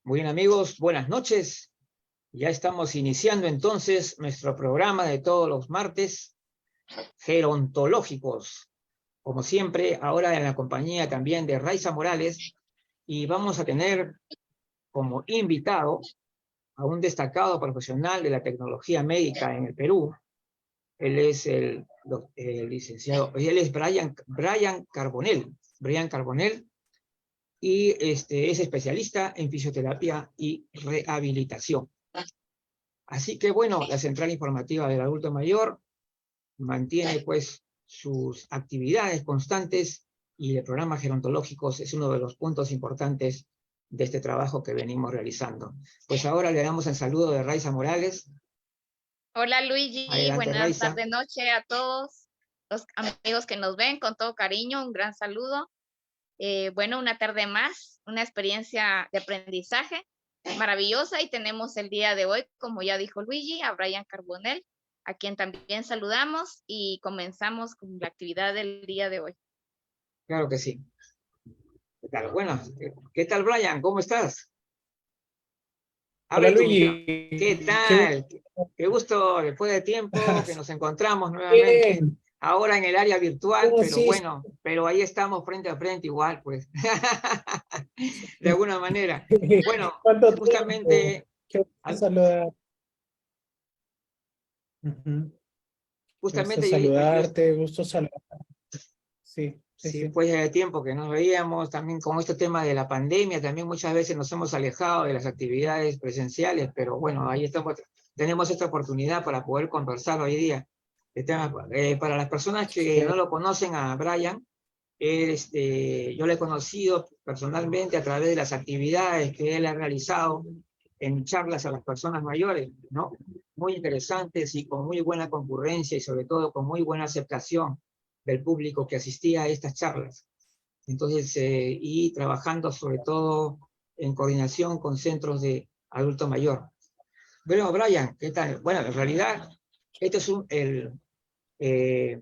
Muy bien, amigos, buenas noches. Ya estamos iniciando entonces nuestro programa de todos los martes, gerontológicos. Como siempre, ahora en la compañía también de Raiza Morales, y vamos a tener como invitado a un destacado profesional de la tecnología médica en el Perú. Él es el licenciado, él es Brian Carbonell. Brian Carbonell, y es especialista en fisioterapia y rehabilitación. Así que bueno, la Central Informativa del Adulto Mayor mantiene pues sus actividades constantes y el programa gerontológicos es uno de los puntos importantes de este trabajo que venimos realizando. Pues ahora le damos el saludo de Raiza Morales. Hola Luigi, Adelante, buenas Raiza. tardes, noche a todos los amigos que nos ven, con todo cariño, un gran saludo. Bueno, una tarde más, una experiencia de aprendizaje maravillosa y tenemos el día de hoy, como ya dijo Luigi, a Brian Carbonell, a quien también saludamos y comenzamos con la actividad del día de hoy. Claro que sí. Claro, bueno, ¿qué tal, Brian? ¿Cómo estás? Hola Abre tu micrófono. ¿Qué Luigi, tal? Qué gusto, después de tiempo, que nos encontramos nuevamente. bien, Ahora en el área virtual, ¿cómo pero sí? bueno, pero ahí estamos frente a frente igual, pues, de alguna manera. Bueno, ¿Cuánto tiempo? justamente, Qué gusto saludar. Ujú. Gusto justamente saludarte, gusto saludar. Sí, sí, sí, sí. pues de tiempo que nos veíamos, también con este tema de la pandemia, también muchas veces nos hemos alejado de las actividades presenciales, pero bueno, ahí estamos, tenemos esta oportunidad para poder conversar hoy día. El tema, para las personas que Sí. no lo conocen a Brian, yo le he conocido personalmente a través de las actividades que él ha realizado en charlas a las personas mayores, ¿no? Muy interesantes y con muy buena concurrencia y sobre todo con muy buena aceptación del público que asistía a estas charlas. Entonces, y trabajando sobre todo en coordinación con centros de adulto mayor. Bueno, Brian, ¿qué tal? Bueno, en realidad, este es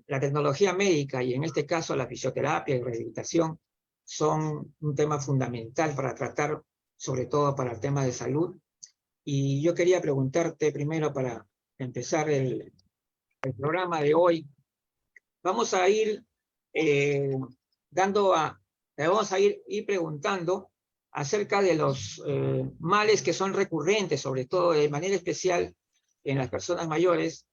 la tecnología médica y en este caso la fisioterapia y rehabilitación son un tema fundamental para tratar, sobre todo para el tema de salud. Y yo quería preguntarte primero para empezar el programa de hoy, vamos a ir eh, dando a, le vamos a ir preguntando acerca de los males que son recurrentes, sobre todo de manera especial en las personas mayores,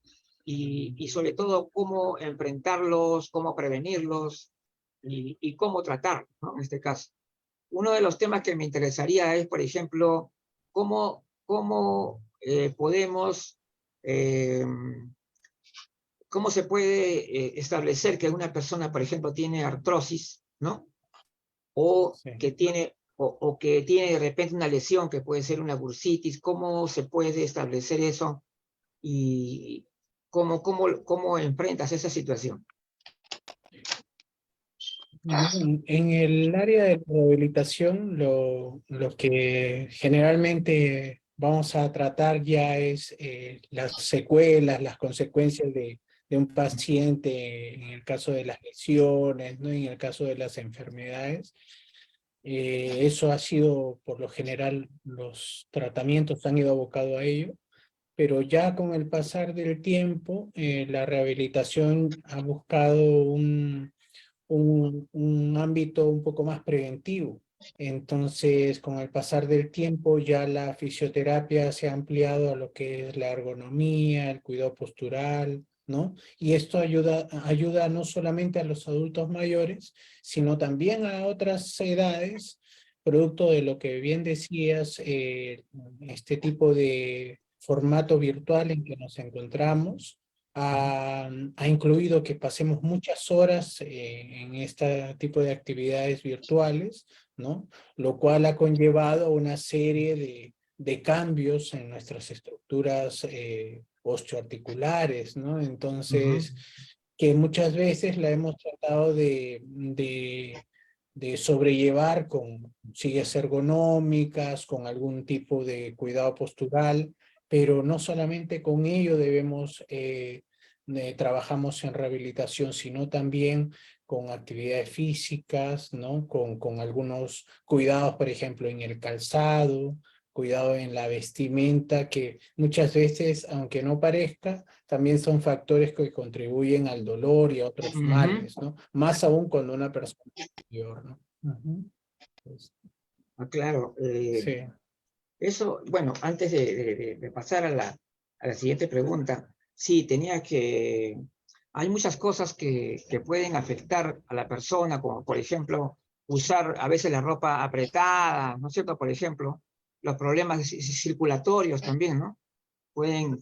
y sobre todo cómo enfrentarlos, cómo prevenirlos y cómo tratarlos, ¿no? En este caso. Uno de los temas que me interesaría es, por ejemplo, cómo podemos ¿cómo se puede establecer que una persona, por ejemplo, tiene artrosis, ¿no? O Sí. o que tiene de repente una lesión que puede ser una bursitis? ¿Cómo se puede establecer eso y cómo enfrentas esa situación? Bien, en el área de rehabilitación, lo que generalmente vamos a tratar ya es las secuelas, las consecuencias de un paciente en el caso de las lesiones, ¿no? En el caso de las enfermedades. Eso ha sido, por lo general, los tratamientos han ido abocados a ello, pero ya con el pasar del tiempo, la rehabilitación ha buscado un ámbito un poco más preventivo. Entonces, con el pasar del tiempo, ya la fisioterapia se ha ampliado a lo que es la ergonomía, el cuidado postural, ¿no? Y esto ayuda no solamente a los adultos mayores, sino también a otras edades, producto de lo que bien decías, este tipo de formato virtual en que nos encontramos ha incluido que pasemos muchas horas en este tipo de actividades virtuales, ¿no? Lo cual ha conllevado una serie de cambios en nuestras estructuras osteoarticulares, ¿no? Entonces, que muchas veces la hemos tratado de sobrellevar con sillas ergonómicas, con algún tipo de cuidado postural, pero no solamente con ello debemos trabajamos en rehabilitación, sino también con actividades físicas, ¿no? Con algunos cuidados, por ejemplo, en el calzado, cuidado en la vestimenta, que muchas veces, aunque no parezca, también son factores que contribuyen al dolor y a otros males, ¿no? Más aún cuando una persona es mayor, ¿no? Pues, Claro. sí. Eso, bueno, antes de pasar a la siguiente pregunta, sí, tenía que... Hay muchas cosas que pueden afectar a la persona, como por ejemplo, usar a veces la ropa apretada, ¿no es cierto? Por ejemplo, los problemas circulatorios también, ¿no? Pueden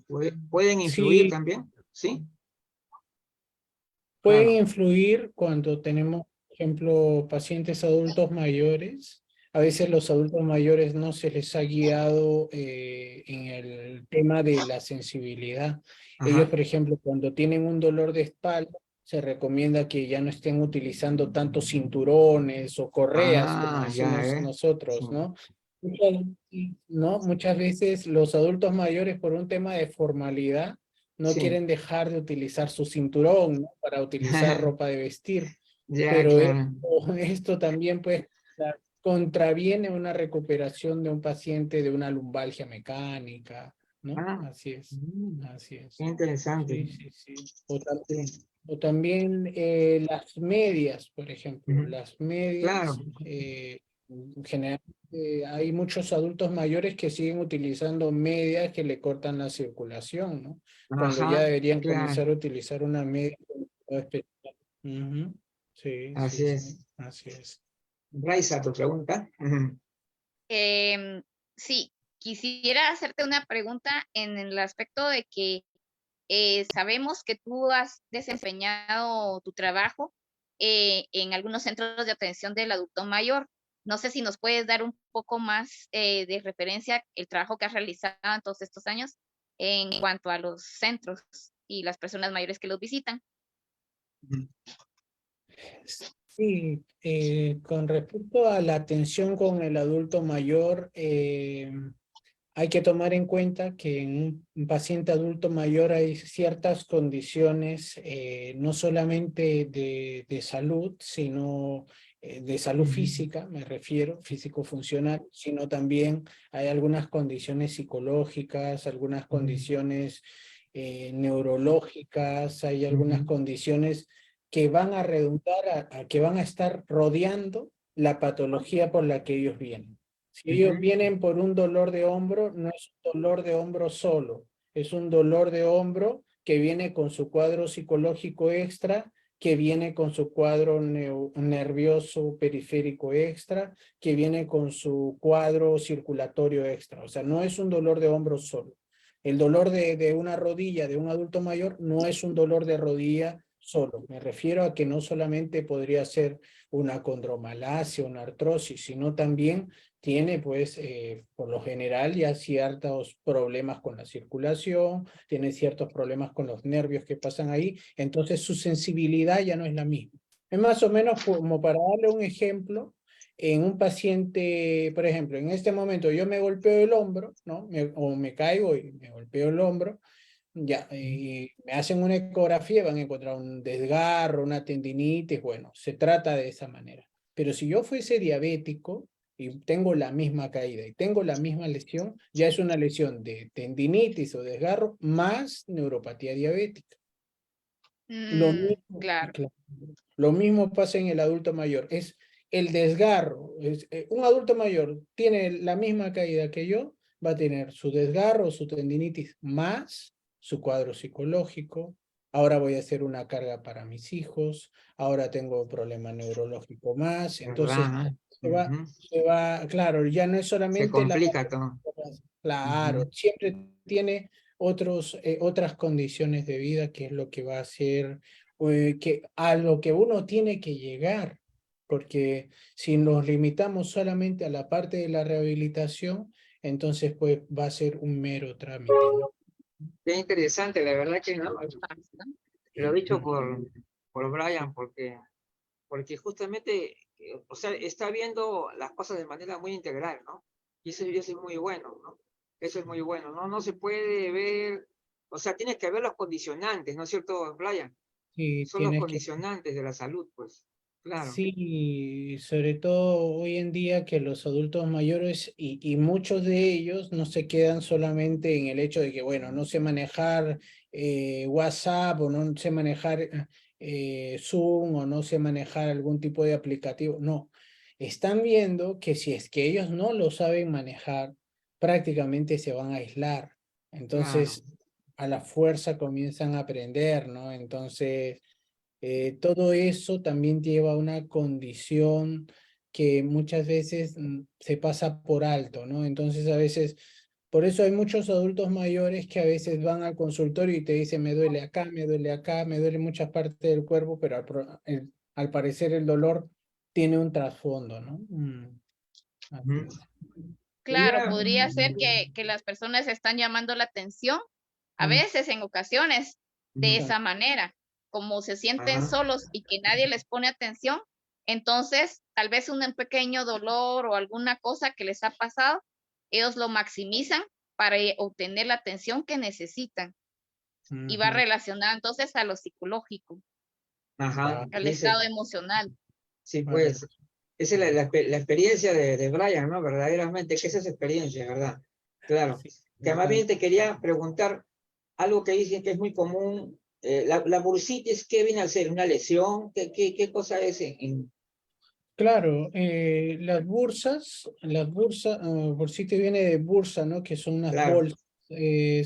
influir Sí, también, ¿sí? pueden Claro. influir cuando tenemos, por ejemplo, pacientes adultos mayores. A veces los adultos mayores no se les ha guiado en el tema de la sensibilidad. Ellos, Ajá. por ejemplo, cuando tienen un dolor de espalda, se recomienda que ya no estén utilizando tantos cinturones o correas, como Ah, ya, decimos sí. nosotros, ¿no? Muchas veces los adultos mayores, por un tema de formalidad, no Sí. quieren dejar de utilizar su cinturón, ¿no? Para utilizar ropa de vestir, Ya, pero claro. esto también pues contraviene una recuperación de un paciente de una lumbalgia mecánica, ¿no? Ah, Así es, mm, así qué es. interesante. Sí, sí, sí. Sí. O también las medias, por ejemplo, Ujú. las medias, Claro. generalmente hay muchos adultos mayores que siguen utilizando medias que le cortan la circulación, ¿no? Cuando ya Ajá, deberían claro. comenzar a utilizar una media con cuidado especial. Ujú. Sí, Así sí, sí, es. así es. Raiza, tu pregunta. Ujú. Sí, quisiera hacerte una pregunta en el aspecto de que sabemos que tú has desempeñado tu trabajo en algunos centros de atención del adulto mayor. No sé si nos puedes dar un poco más de referencia el trabajo que has realizado en todos estos años en cuanto a los centros y las personas mayores que los visitan. Ujú. Sí, con respecto a la atención con el adulto mayor, hay que tomar en cuenta que en un paciente adulto mayor hay ciertas condiciones, no solamente de salud, sino de salud Ujú. física, me refiero, físico-funcional, sino también hay algunas condiciones psicológicas, algunas Ujú. condiciones neurológicas, hay algunas Ujú. condiciones que van a redundar a que van a estar rodeando la patología por la que ellos vienen. Si ellos Ujú. vienen por un dolor de hombro, no es un dolor de hombro solo, es un dolor de hombro que viene con su cuadro psicológico extra, que viene con su cuadro nervioso periférico extra, que viene con su cuadro circulatorio extra. O sea, no es un dolor de hombro solo. El dolor de una rodilla de un adulto mayor no es un dolor de rodilla solo. Me refiero a que no solamente podría ser una condromalacia, una artrosis, sino también tiene pues por lo general ya ciertos problemas con la circulación, tiene ciertos problemas con los nervios que pasan ahí, entonces su sensibilidad ya no es la misma. Es más o menos como para darle un ejemplo, en un paciente, por ejemplo, en este momento yo me golpeo el hombro, ¿no? O me caigo y me golpeo el hombro, ya, y me hacen una ecografía, van a encontrar un desgarro, una tendinitis, bueno, se trata de esa manera. Pero si yo fuese diabético y tengo la misma caída y tengo la misma lesión, ya es una lesión de tendinitis o desgarro más neuropatía diabética. Lo mismo, Claro. claro, lo mismo pasa en el adulto mayor. Es el desgarro. Un adulto mayor tiene la misma caída que yo, va a tener su desgarro, su tendinitis, más su cuadro psicológico. Ahora voy a hacer una carga para mis hijos. Ahora tengo problema neurológico más. Entonces, ¿Verdad? Ujú. claro, ya no es Se solamente la complica todo. claro, Ujú. siempre tiene otras condiciones de vida que es lo que va a hacer, que a lo que uno tiene que llegar, porque si nos limitamos solamente a la parte de la rehabilitación, entonces pues va a ser un mero trámite, ¿no? Qué interesante, la verdad que no. Lo dicho Ujú. por Brian, porque justamente, o sea, está viendo las cosas de manera muy integral, ¿no? Y eso es muy bueno, ¿no? Eso es muy bueno, ¿no? No se puede ver, o sea, tienes que ver los condicionantes, ¿no es cierto, Brian? Y Son los tienes que, condicionantes de la salud, pues. claro, Sí, sobre todo hoy en día que los adultos mayores y muchos de ellos no se quedan solamente en el hecho de que, bueno, no sé manejar WhatsApp o no sé manejar Zoom o no sé manejar algún tipo de aplicativo. No, están viendo que si es que ellos no lo saben manejar, prácticamente se van a aislar. claro. Entonces, a la fuerza comienzan a aprender, ¿no? Entonces todo eso también lleva una condición que muchas veces se pasa por alto, ¿no? Entonces a veces, por eso hay muchos adultos mayores que a veces van al consultorio y te dicen, me duele acá, me duele acá, me duele muchas partes del cuerpo, pero al parecer el dolor tiene un trasfondo, ¿no? Así Ujú. es. Claro, Quería, podría ser que las personas están llamando la atención, a Mm, veces en ocasiones, de ujú, esa manera, como se sienten ajá, solos y que nadie les pone atención, entonces tal vez un pequeño dolor o alguna cosa que les ha pasado, ellos lo maximizan para obtener la atención que necesitan y va ujú, relacionado entonces a lo psicológico, ajá, al dice, estado emocional. sí, pues, correcto. esa es la experiencia de Brian, ¿no? Verdaderamente, que esa es experiencia, ¿verdad? Claro. Sí, Que más tal. bien te quería preguntar algo que dicen que es muy común, la bursitis, ¿qué viene a ser? ¿Una lesión? ¿Qué cosa es Claro, las bursas, bursite viene de bursa, ¿no? Que son unas claro, bolsas,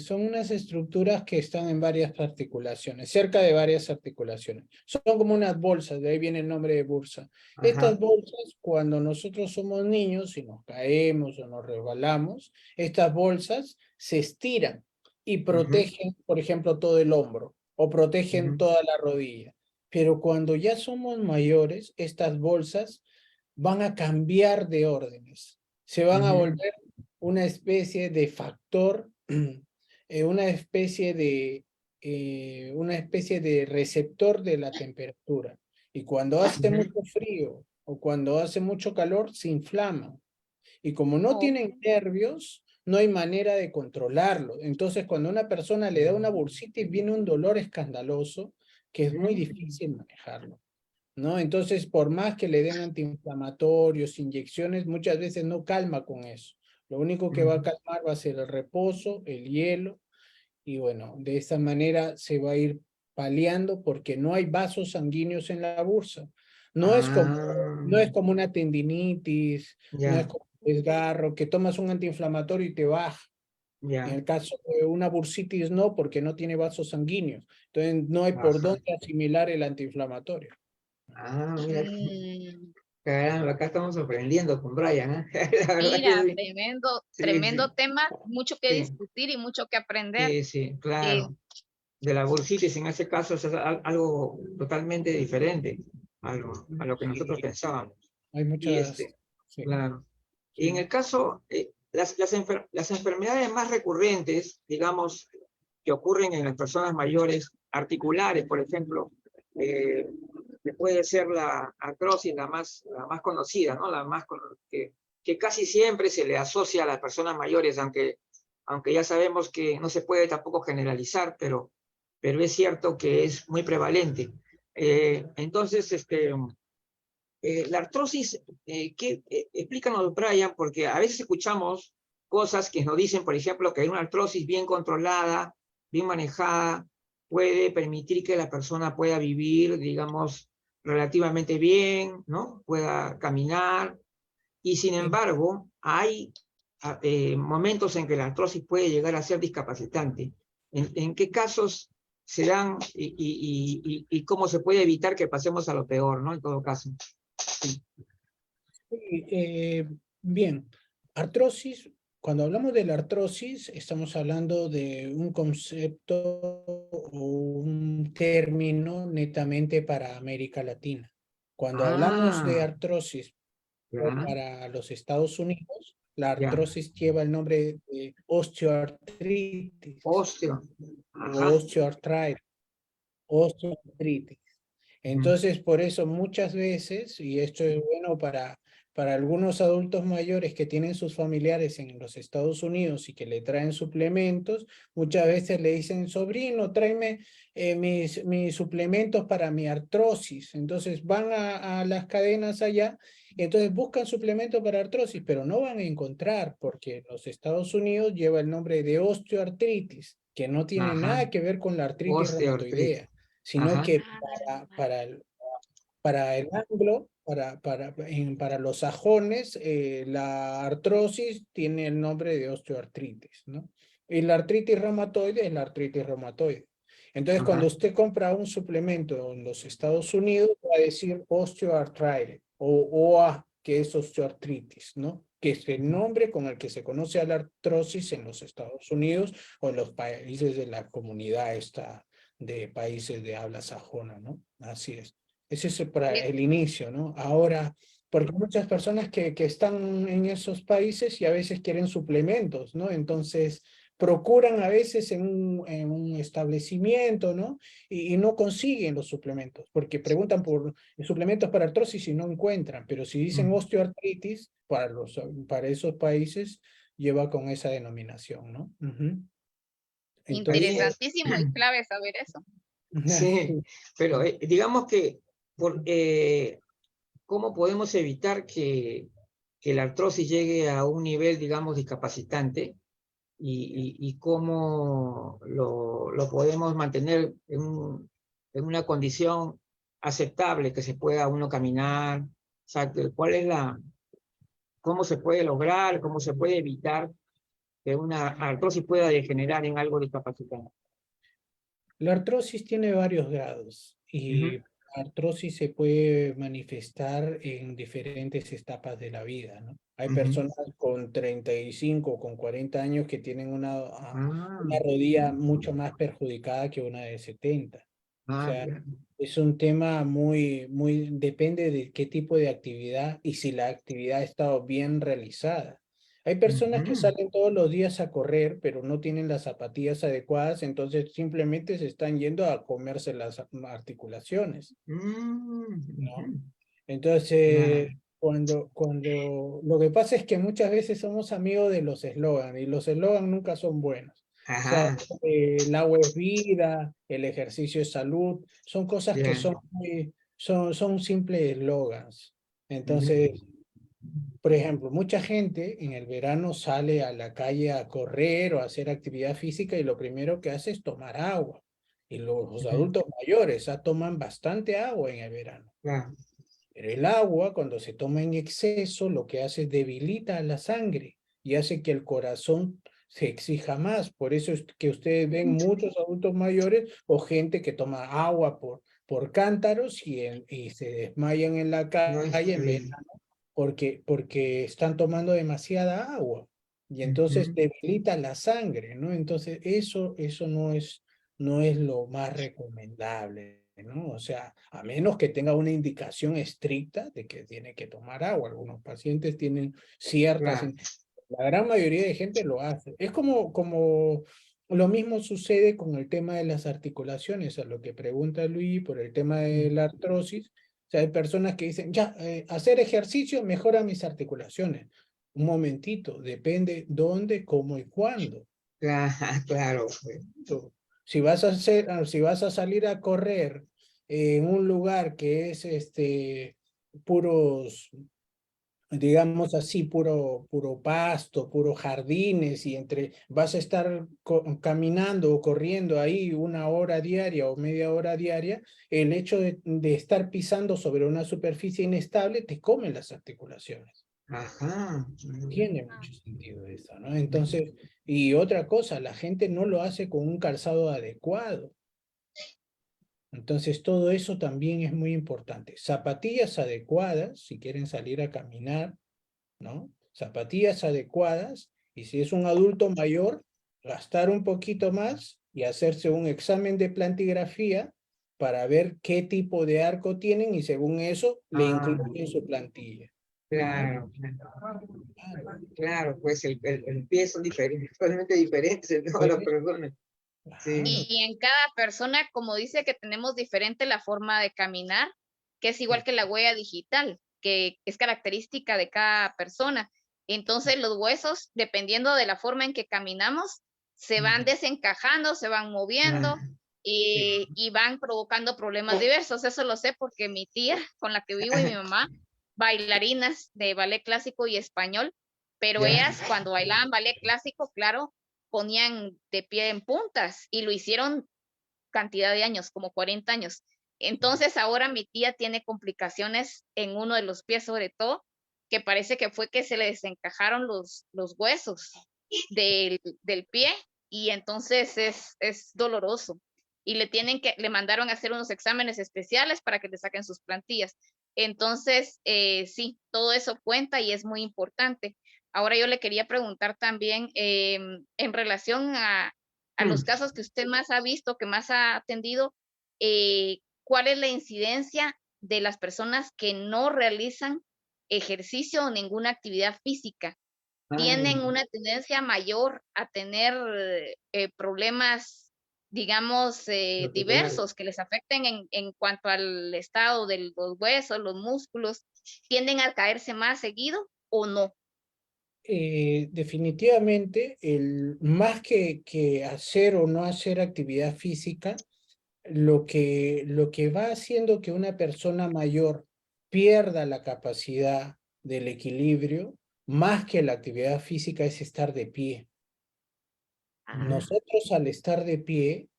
son unas estructuras que están en varias articulaciones, cerca de varias articulaciones. Son como unas bolsas, de ahí viene el nombre de bursa. Estas ajá, bolsas, cuando nosotros somos niños y nos caemos o nos resbalamos, estas bolsas se estiran y ujú, protegen, por ejemplo, todo el hombro o protegen ujú, toda la rodilla. Pero cuando ya somos mayores, estas bolsas van a cambiar de órdenes, se van a ujú, volver una especie de factor, una especie de receptor de la temperatura. Y cuando hace ujú, mucho frío o cuando hace mucho calor, se inflaman. Y como no Oh, tienen nervios, no hay manera de controlarlo. Entonces, cuando a una persona le da una bursitis, viene un dolor escandaloso que es muy ujú, difícil manejarlo, ¿no? Entonces, por más que le den antiinflamatorios, inyecciones, muchas veces no calma con eso. Lo único que va a ujú, calmar va a ser el reposo, el hielo, y bueno, de esa manera se va a ir paliando porque no hay vasos sanguíneos en la bursa. No es como, ah, no es como una tendinitis, no es ya, como un desgarro, que tomas un antiinflamatorio y te baja. En ya, el caso de una bursitis no, porque no tiene vasos sanguíneos. Entonces no hay por ajá. dónde asimilar el antiinflamatorio. Ah, mira, mm. caramba, acá estamos sorprendiendo con Brian, ¿eh? La verdad que Mira, sí, tremendo, sí, tremendo sí, tema, mucho que sí, discutir y mucho que aprender. sí, sí, Eh, claro. De la bursitis en ese caso es algo totalmente diferente a lo que nosotros pensábamos. Hay Y muchas, sí, claro. Y en sí. el caso, las enfermedades más recurrentes, digamos, que ocurren en las personas mayores, articulares, por ejemplo, eh, que puede ser la artrosis la más conocida, ¿no? Que casi siempre se le asocia a las personas mayores, aunque ya sabemos que no se puede tampoco generalizar, pero es cierto que es muy prevalente. Entonces, la artrosis, explícanos, Brian, porque a veces escuchamos cosas que nos dicen, por ejemplo, que una artrosis bien controlada, bien manejada, puede permitir que la persona pueda vivir, digamos, relativamente bien, ¿no? Pueda caminar. Y sin Sí. embargo, hay momentos en que la artrosis puede llegar a ser discapacitante. En qué casos se dan y cómo se puede evitar que pasemos a lo peor, ¿no? En todo caso. Sí, bien, artrosis, cuando hablamos de la artrosis, estamos hablando de un concepto o un término netamente para América Latina. Cuando hablamos de Ah, artrosis ya, para los Estados Unidos, la ya. artrosis lleva el nombre de osteoartritis Osteo. o Ajá. osteoartritis, osteoartritis. Ujú, Entonces, por eso muchas veces, y esto es bueno para algunos adultos mayores que tienen sus familiares en los Estados Unidos y que le traen suplementos, muchas veces le dicen, sobrino, tráeme mis suplementos para mi artrosis. Entonces van a las cadenas allá y entonces buscan suplementos para artrosis, pero no van a encontrar porque los Estados Unidos lleva el nombre de osteoartritis, que no tiene Ajá. nada que ver con la artritis Osteoartritis. reumatoidea, sino Ajá. que Ah, para el anglo, para los sajones, la artrosis tiene el nombre de osteoartritis, ¿no? Y la artritis reumatoide es la artritis reumatoide. Entonces, cuando Ajá. usted compra un suplemento en los Estados Unidos, va a decir osteoarthritis o OA, que es osteoartritis, ¿no? Que es el nombre con el que se conoce a la artrosis en los Estados Unidos o en los países de la comunidad esta de países de habla sajona, ¿no? Así es. Ese es para bien. el inicio, ¿no? Ahora, porque hay muchas personas que están en esos países y a veces quieren suplementos, ¿no? Entonces, procuran a veces en un establecimiento, ¿no? Y no consiguen los suplementos, porque preguntan por suplementos para artrosis y no encuentran, pero si dicen osteoartritis, para esos países lleva con esa denominación, ¿no? Entonces, Ahí, Interesantísimo y clave saber eso. sí, pero digamos que, ¿cómo podemos evitar que la artrosis llegue a un nivel, digamos, discapacitante? Y cómo lo podemos mantener en una condición aceptable, que se pueda uno caminar. O sea, ¿cuál es cómo se puede lograr, cómo se puede evitar que una artrosis pueda degenerar en algo discapacitante? la artrosis tiene varios grados y Ujú, la artrosis se puede manifestar en diferentes etapas de la vida, ¿no? Hay ujú. personas con 35 o con 40 años que tienen Ah, una rodilla mucho más perjudicada que una de 70. O sea, ya. es un tema depende de qué tipo de actividad y si la actividad ha estado bien realizada. Hay personas que Ujú, salen todos los días a correr, pero no tienen las zapatillas adecuadas, entonces simplemente se están yendo a comerse las articulaciones, ¿no? ujú. Entonces, Claro. cuando lo que pasa es que muchas veces somos amigos de los eslogans y los eslogans nunca son buenos. O sea, Ajá, el agua es vida, el ejercicio es salud, son cosas que ya. son simples eslogans. Ujú, Entonces, por ejemplo, mucha gente en el verano sale a la calle a correr o a hacer actividad física y lo primero que hace es tomar agua. Y los ujú. adultos mayores toman bastante agua en el verano. Claro. Pero el agua, cuando se toma en exceso, lo que hace es debilita la sangre y hace que el corazón se exija más. Por eso es que ustedes ven muchos adultos mayores o gente que toma agua por cántaros y se desmayan en la No es, calle en verano porque están tomando demasiada agua y entonces ujú. debilita la sangre, ¿no? Entonces eso no es lo más recomendable, ¿no? O sea, a menos que tenga una indicación estricta de que tiene que tomar agua. Algunos pacientes tienen ciertas, Claro. la gran mayoría de gente lo hace. Es como lo mismo sucede con el tema de las articulaciones, a lo que pregunta Luis por el tema de la artrosis. O sea, hay personas que dicen, ya, hacer ejercicio mejora mis articulaciones. Un momentito, depende dónde, cómo y cuándo. Claro, claro. Pues. Si vas a salir a correr en un lugar que es puros, digamos así, puro pasto, puro jardines y vas a estar caminando o corriendo ahí una hora diaria o media hora diaria, el hecho de estar pisando sobre una superficie inestable te come las articulaciones. Ajá. Tiene mucho sentido eso, ¿no? Entonces, y otra cosa, la gente no lo hace con un calzado adecuado. Entonces, todo eso también es muy importante. Zapatillas adecuadas, si quieren salir a caminar, ¿no? Zapatillas adecuadas, y si es un adulto mayor, gastar un poquito más y hacerse un examen de plantigrafía para ver qué tipo de arco tienen y según eso le Ah, incluyen su plantilla. ¿No? claro, Claro. claro, pues el pie son diferentes, totalmente diferentes en todas las personas. Sí, Claro. Y en cada persona, como dice que tenemos diferente la forma de caminar, que es igual que la huella digital. que es característica de cada persona. Entonces los huesos, dependiendo de la forma en que caminamos, se van desencajando, se van moviendo y van provocando problemas diversos. Eso lo sé porque mi tía, con la que vivo, y mi mamá, bailarinas de ballet clásico y español, pero ellas cuando bailaban ballet clásico, claro, ponían de pie en puntas y lo hicieron cantidad de años, como 40 años. Entonces ahora mi tía tiene complicaciones en uno de los pies, sobre todo, que parece que fue que se le desencajaron los huesos del pie y entonces es doloroso. Y le mandaron a hacer unos exámenes especiales para que le saquen sus plantillas. Entonces, sí, todo eso cuenta y es muy importante. Ahora yo le quería preguntar también en relación a los casos que usted más ha visto, que más ha atendido, ¿cuál es la incidencia de las personas que no realizan ejercicio o ninguna actividad física? ¿Tienen una tendencia mayor a tener problemas, digamos, diversos que les afecten en cuanto al estado de los huesos, los músculos? ¿Tienden a caerse más seguido o no? Definitivamente, más que hacer o no hacer actividad física, lo que va haciendo que una persona mayor pierda la capacidad del equilibrio, más que la actividad física, es estar de pie. Nosotros al estar de pie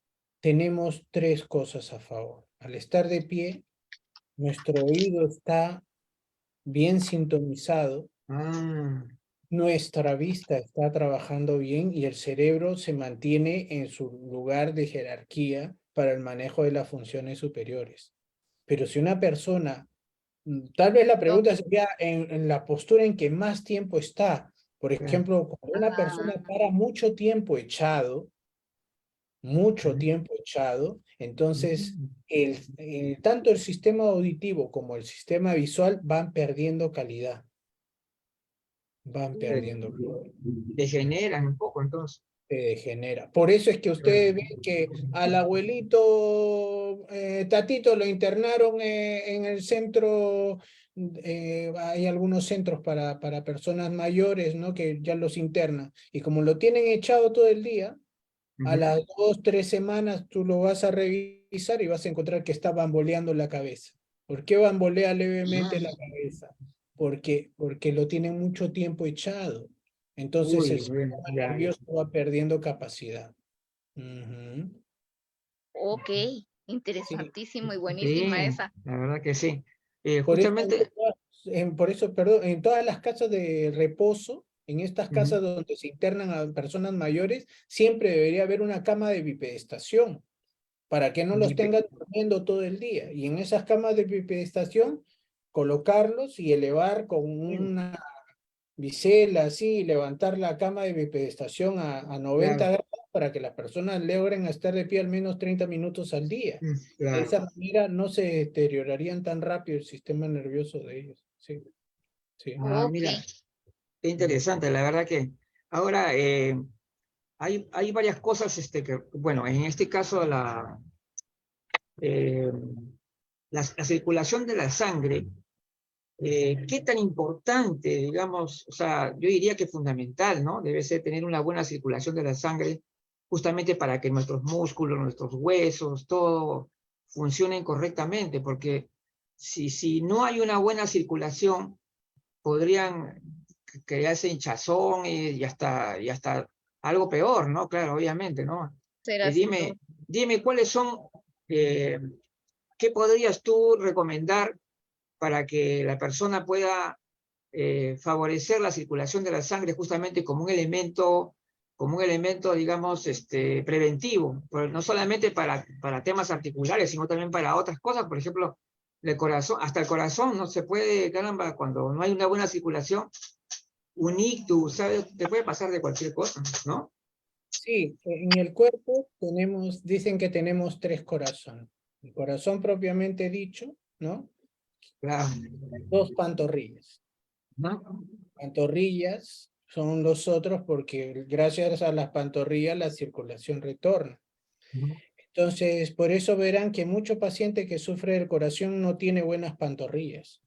tenemos tres cosas a favor. Al estar de pie, nuestro oído está bien sintonizado, nuestra vista está trabajando bien y el cerebro se mantiene en su lugar de jerarquía para el manejo de las funciones superiores. Pero si una persona, tal vez la pregunta sería en la postura en que más tiempo está. Por ejemplo, cuando una persona para mucho tiempo echado, entonces tanto el sistema auditivo como el sistema visual van perdiendo calidad. Degeneran un poco, entonces. Se degenera. Por eso es que ustedes ven que al abuelito Tatito lo internaron en el centro. Hay algunos centros para personas mayores, ¿no? Que ya los internan. Y como lo tienen echado todo el día, a las 2, 3 semanas tú lo vas a revisar y vas a encontrar que está bamboleando la cabeza. ¿Por qué bambolea levemente la cabeza? Porque lo tienen mucho tiempo echado. Entonces el sistema nervioso va perdiendo capacidad. Ok, interesantísimo y buenísima Sí, esa. la verdad que sí. Por eso, Justamente, perdón, en todas las casas de reposo, en estas casas donde se internan a personas mayores, siempre debería haber una cama de bipedestación para que no los tengan durmiendo todo el día. Y en esas camas de bipedestación, colocarlos y elevar con una bisela así, levantar la cama de bipedestación a 90 grados para que las personas logren estar de pie al menos 30 minutos al día. De esa manera no se deteriorarían tan rápido el sistema nervioso de ellos. Sí, sí. Mira, qué interesante, la verdad que ahora hay varias cosas que, bueno, en este caso eh, la circulación de la sangre, qué tan importante, digamos, o sea, yo diría que fundamental, ¿no? Debe ser tener una buena circulación de la sangre justamente para que nuestros músculos, nuestros huesos, todo funcionen correctamente, porque si no hay una buena circulación, podrían crearse hinchazón y hasta algo peor, ¿no? Claro, obviamente, ¿no? Será cierto. Dime cuáles son, ¿qué podrías tú recomendar para que la persona pueda favorecer la circulación de la sangre justamente como un elemento, digamos, preventivo, no solamente para temas articulares, sino también para otras cosas? Por ejemplo, el corazón, hasta el corazón no se puede, caramba, cuando no hay una buena circulación, un ictus, ¿sabes? Te puede pasar de cualquier cosa, ¿no? Sí, en el cuerpo dicen que tenemos 3 corazones. El corazón propiamente dicho, ¿no? Claro. 2 pantorrillas. ¿No? Pantorrillas son los otros porque gracias a las pantorrillas la circulación retorna. Entonces, por eso verán que mucho paciente que sufre del corazón no tiene buenas pantorrillas.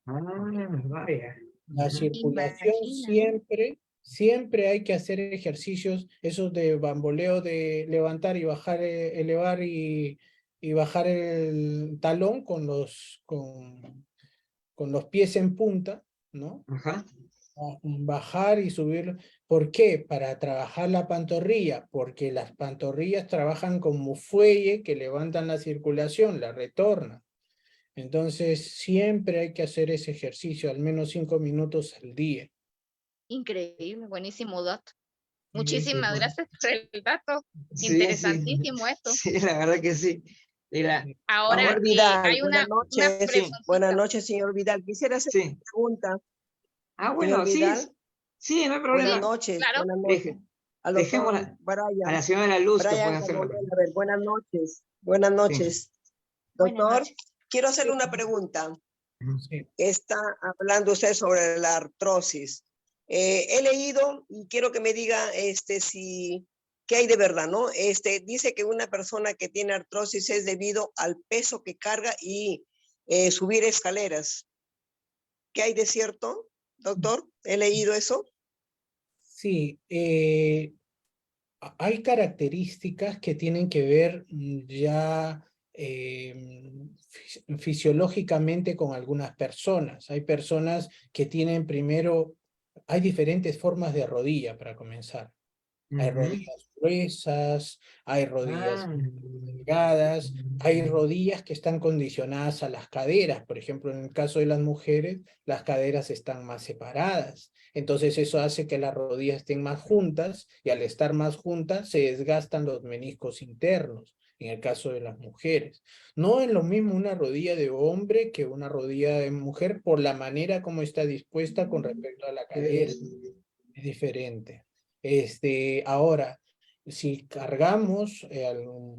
Vaya. La Ujú. circulación Imagina. siempre hay que hacer ejercicios, esos de bamboleo, de levantar y bajar, elevar y bajar el talón con los pies en punta, ¿no? Ajá. Bajar y subir. ¿Por qué? Para trabajar la pantorrilla, porque las pantorrillas trabajan como fuelle que levantan la circulación, la retornan. Entonces, siempre hay que hacer ese ejercicio, al menos 5 minutos al día. Increíble, buenísimo dato. Sí, sí, Muchísimas bueno. gracias por el dato. Sí, sí, Interesantísimo esto. sí, la verdad que sí. Mira, Ahora, Señor Vidal, hay buenas una noches. Sí, buenas preguntita. noches, señor Vidal. Quisiera hacer sí. una pregunta, señor Bueno, sí, Vidal. sí, no hay Buenas problema. noches, Claro, buenas noches. Deje, Al doctor dejémosla a la Brian, señora de la luz que puede Brian hacerlo. Carbonell. A ver, buenas noches. Buenas Sí, noches. buenas Doctor, noches. quiero hacerle una pregunta. Sí. Está hablando usted sobre la artrosis. He leído y quiero que me diga si qué hay de verdad, ¿no? Dice que una persona que tiene artrosis es debido al peso que carga y subir escaleras. ¿Qué hay de cierto, doctor? He leído eso. Sí, hay características que tienen que ver ya fisiológicamente con algunas personas. Hay personas que tienen primero, hay diferentes formas de rodilla para comenzar. Hay ujú. rodillas gruesas, hay rodillas Ah, delgadas, hay rodillas que están condicionadas a las caderas. Por ejemplo, en el caso de las mujeres, las caderas están más separadas. Entonces eso hace que las rodillas estén más juntas y al estar más juntas se desgastan los meniscos internos. En el caso de las mujeres. No es lo mismo una rodilla de hombre que una rodilla de mujer por la manera como está dispuesta con respecto a la cadera. Es diferente. Ahora, si cargamos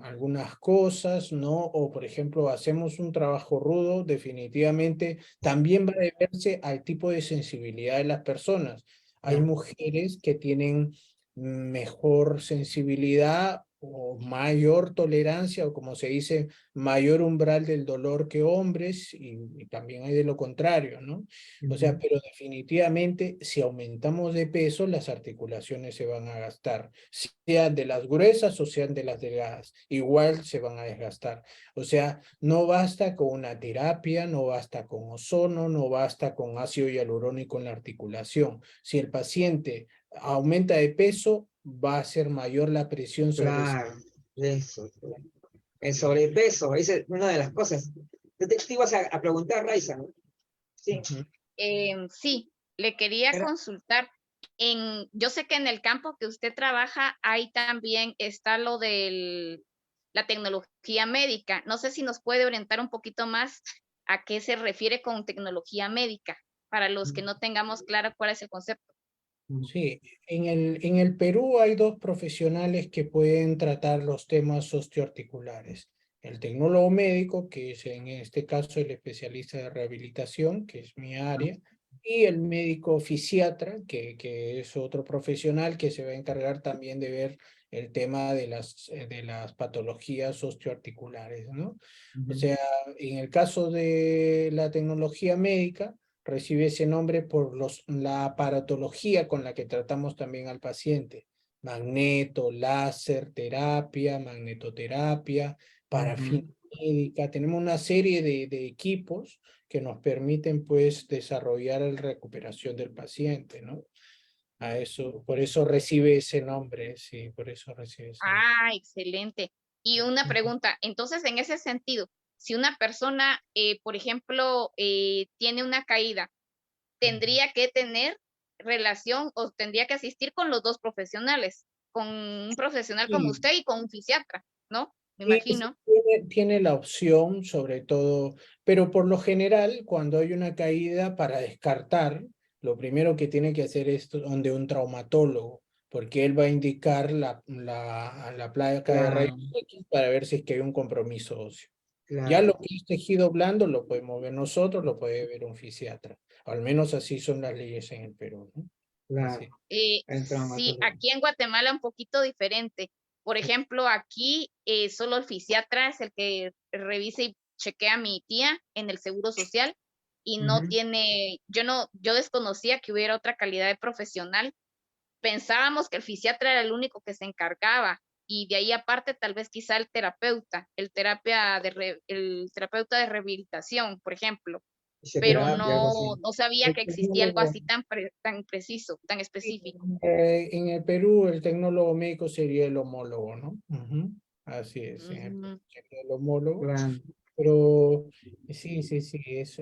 algunas cosas, ¿no? O por ejemplo, hacemos un trabajo rudo, definitivamente también va a deberse al tipo de sensibilidad de las personas. Hay ya. mujeres que tienen mejor sensibilidad o mayor tolerancia, o como se dice, mayor umbral del dolor que hombres, y también hay de lo contrario, ¿no? O sea, Ujú. pero definitivamente si aumentamos de peso, las articulaciones se van a gastar, sean de las gruesas o sean de las delgadas, igual se van a desgastar. O sea, no basta con una terapia, no basta con ozono, no basta con ácido hialurónico en la articulación. Si el paciente aumenta de peso, va a ser mayor la presión sobre ese. Claro, eso. El sobrepeso, esa es una de las cosas. Te ibas a preguntar, Raiza, ¿no? Sí. Ujú. Sí, le quería Era- consultar. Yo sé que en el campo que usted trabaja, ahí también está lo de la tecnología médica. No sé si nos puede orientar un poquito más a qué se refiere con tecnología médica, para los que no tengamos claro cuál es el concepto. Sí, en el Perú hay dos profesionales que pueden tratar los temas osteoarticulares. El tecnólogo médico, que es en este caso el especialista de rehabilitación, que es mi área, y el médico fisiatra, que es otro profesional que se va a encargar también de ver el tema de las patologías osteoarticulares, ¿no? O Ujú. sea, en el caso de la tecnología médica, recibe ese nombre por la aparatología con la que tratamos también al paciente. Magneto, láser, terapia, magnetoterapia, Ujú. médica. Tenemos una serie de equipos que nos permiten pues desarrollar la recuperación del paciente, ¿no? A eso, por eso recibe ese nombre, sí, por eso recibe ese nombre. Ah, excelente. Y una Ujú. pregunta, entonces en ese sentido, si una persona, por ejemplo, tiene una caída, tendría que tener relación o tendría que asistir con los dos profesionales, con un profesional como Sí, usted y con un fisiatra, ¿no? Me sí, sí, imagino. tiene la opción, sobre todo, pero por lo general, cuando hay una caída para descartar, lo primero que tiene que hacer es donde un traumatólogo, porque él va a indicar la placa de rayos Claro, X para ver si es que hay un compromiso óseo. Ya claro, lo que es tejido blando lo podemos ver nosotros, lo puede ver un fisiatra. Al menos así son las leyes en el Perú, ¿no? claro. Sí. El Sí, traumatólogo. aquí en Guatemala un poquito diferente. Por ejemplo, aquí solo el fisiatra es el que revisa y chequea a mi tía en el Seguro Social y no Ujú. tiene, yo desconocía que hubiera otra calidad de profesional. Pensábamos que el fisiatra era el único que se encargaba, y de ahí aparte tal vez quizá el terapeuta, el terapeuta de rehabilitación, por ejemplo, pero Fisioterapia, algo así. no sabía El que existía algo tecnólogo, así tan preciso, tan específico. en el Perú, el tecnólogo médico sería el homólogo, ¿no? Ujú. Así es, en el Perú Ujú. sería el homólogo. Claro. Pero sí, es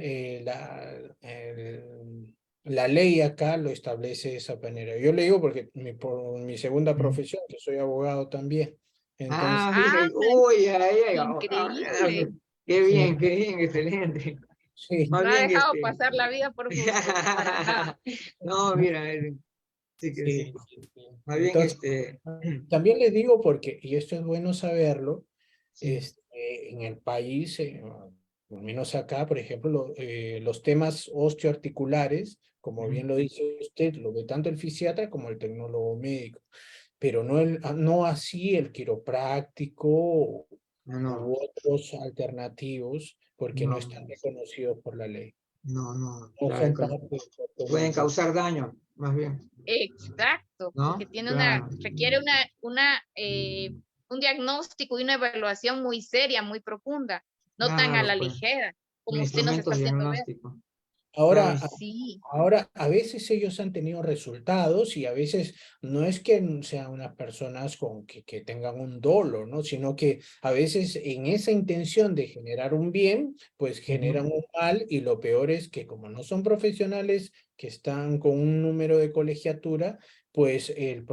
la ley acá lo establece de esa manera. Yo le digo porque por mi segunda Ujú. profesión, que soy abogado también. Entonces, Ah, mira, Ah, uy, ahí, increíble. qué sí, bien, excelente. sí, Más No ha bien, dejado pasar la vida por gusto, para nada. no, mira, sí que sí. sí, sí, sí. Más bien, Entonces, también les digo porque, y esto es bueno saberlo, sí. en el país, al menos acá, por ejemplo, los temas osteoarticulares, como Ujú. bien lo dice usted, lo ve tanto el fisiatra como el tecnólogo médico, pero no así el quiropráctico No, no, u otros alternativos, porque no no, están reconocidos por la ley. no, No claro, son parte del pueden tratamiento. causar daño, más bien, Exacto, porque ¿no? Claro, requiere un diagnóstico y una evaluación muy seria, muy profunda, no tan a claro, la pues, ligera, con como usted nos está instrumentos haciendo ver. diagnósticos. Claro, Ahora, Sí, Ahora, a veces ellos han tenido resultados y a veces no es que sean unas personas que tengan un dolo, ¿no? Sino que a veces en esa intención de generar un bien, pues generan ujú, un mal y lo peor es que como no son profesionales que están con un número de colegiatura, pues el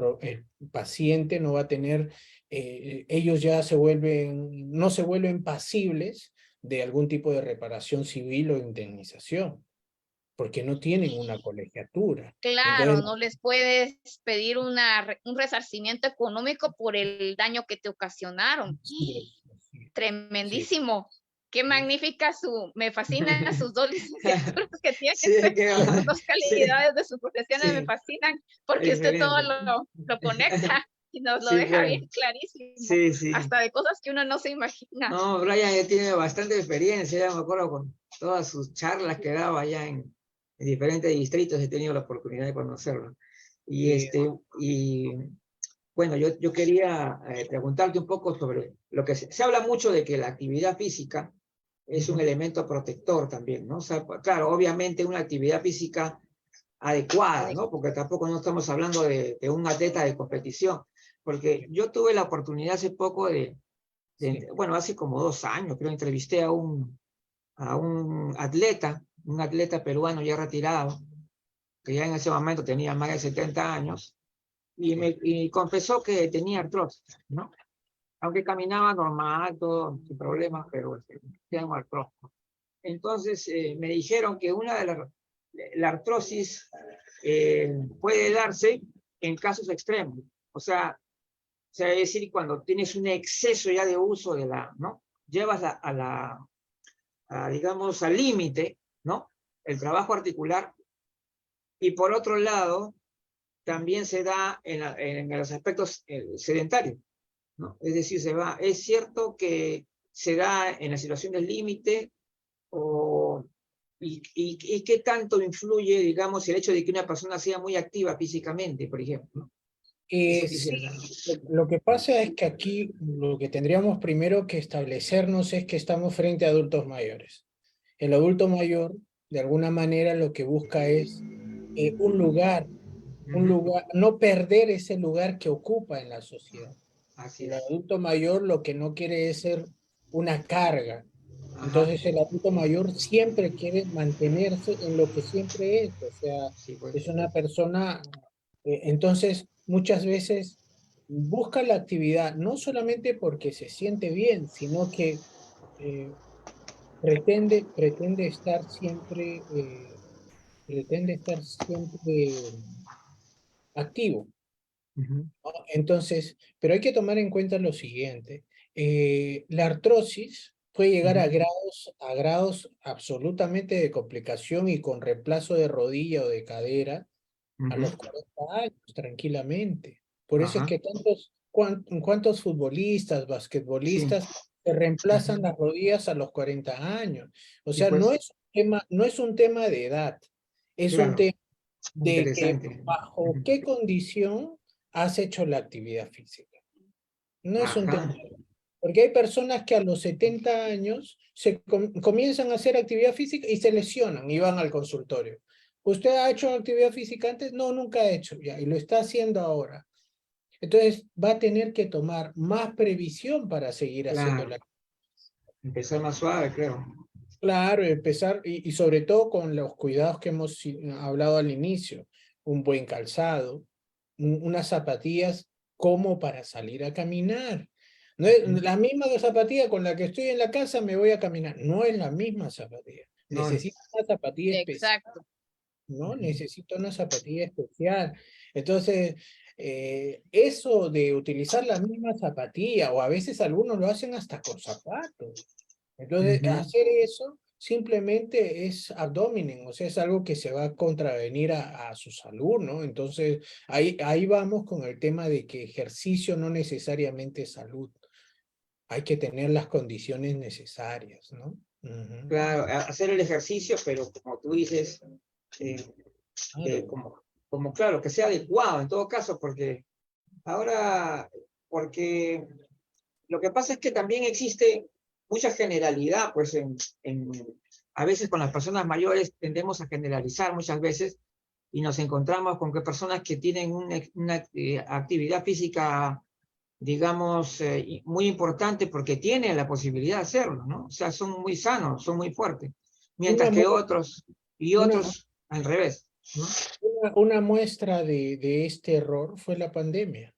paciente no va a tener, ellos ya no se vuelven pasibles de algún tipo de reparación civil o indemnización porque no tienen una colegiatura. claro, Entonces, no les puedes pedir un resarcimiento económico por el daño que te ocasionaron. sí, sí, sí, Tremendísimo. Qué magnífica me fascina sus dos licenciaturas que tiene, sí, esas dos sí, calidades de sus profesiones me sí, fascinan, porque usted todo excelente. lo conecta y nos lo Sí, deja bien pues, clarísimo, sí, sí. hasta de cosas que uno no se imagina. No, Brian ya tiene bastante experiencia, ya me acuerdo con todas sus charlas que daba allá en diferentes distritos, he tenido la oportunidad de conocerlo. Y, sí, y bueno, yo quería preguntarte un poco sobre lo que se habla mucho de que la actividad física es un ujú, elemento protector también, ¿no? O sea, claro, obviamente una actividad física adecuada, ¿no? Porque tampoco no estamos hablando de un atleta de competición, porque yo tuve la oportunidad hace poco sí, bueno, hace como 2 años, creo, entrevisté a un atleta peruano ya retirado, que ya en ese momento tenía más de 70 años, sí. y confesó que tenía artrosis, ¿no? Aunque caminaba normal, todo sin problemas, pero tenía artrosis. Entonces me dijeron que la artrosis puede darse en casos extremos, o sea, es decir, cuando tienes un exceso ya de uso ¿no? Llevas digamos, al límite, ¿no? El trabajo articular, y por otro lado, también se da en los aspectos sedentarios, ¿no? Es decir, es cierto que se da en las situaciones límite, o, y qué tanto influye, digamos, el hecho de que una persona sea muy activa físicamente, por ejemplo, ¿no? Eso Sí, quisiera saber. lo que pasa es que aquí lo que tendríamos primero que establecernos es que estamos frente a adultos mayores. El adulto mayor, de alguna manera, lo que busca es un Ujú. lugar, no perder ese lugar que ocupa en la sociedad. Así El es. adulto mayor lo que no quiere es ser una carga. Ajá. Entonces el adulto mayor siempre quiere mantenerse en lo que siempre es, o sea, Sí, pues. es una persona, entonces muchas veces busca la actividad no solamente porque se siente bien, sino que eh, pretende estar pretende estar siempre activo. Ujú, ¿No? Entonces, pero hay que tomar en cuenta lo siguiente. La artrosis puede llegar ujú, a grados absolutamente de complicación y con reemplazo de rodilla o de cadera a ujú. los 40 años, tranquilamente. Por eso es Ajá. que cuántos futbolistas, Sí. basquetbolistas se reemplazan Ujú. las rodillas a los 40 años. O Sí, sea, no pues. es no es un tema de edad, es un Claro, tema de que interesante. bajo Ujú. qué condición has hecho la actividad física. No es un tema, Ajá, porque hay personas que a los 70 años comienzan a hacer actividad física y se lesionan y van al consultorio. ¿Usted ha hecho actividad física antes? No, nunca ha hecho ya, y lo está haciendo ahora. Entonces va a tener que tomar más previsión para seguir haciendo claro. la. Empezar más suave, creo. Claro, empezar, y sobre todo con los cuidados que hemos hablado al inicio, un buen calzado, unas zapatillas como para salir a caminar. No es Ujú. la misma zapatilla con la que estoy en la casa, me voy a caminar. No es la misma zapatilla. No Necesito es. una zapatilla especial, Exacto. ¿no? Ujú. Necesito una zapatilla especial. Entonces, eso de utilizar la misma zapatilla, o a veces algunos lo hacen hasta con zapatos. Entonces, Ujú. hacer eso simplemente es abdomen, o sea, es algo que se va a contravenir a su salud, ¿no? Entonces, ahí vamos con el tema de que ejercicio no necesariamente es salud. Hay que tener las condiciones necesarias, ¿no? Ujú. Claro, hacer el ejercicio, pero como tú dices, eh, Claro. como claro, que sea adecuado en todo caso, porque ahora, porque lo que pasa es que también existe mucha generalidad, pues a veces con las personas mayores tendemos a generalizar muchas veces y nos encontramos con que personas que tienen una actividad física, digamos, muy importante porque tienen la posibilidad de hacerlo, ¿no? O sea, son muy sanos, son muy fuertes, Una, mientras que mu- otros y una, otros al revés, ¿no? una muestra de este error fue la pandemia.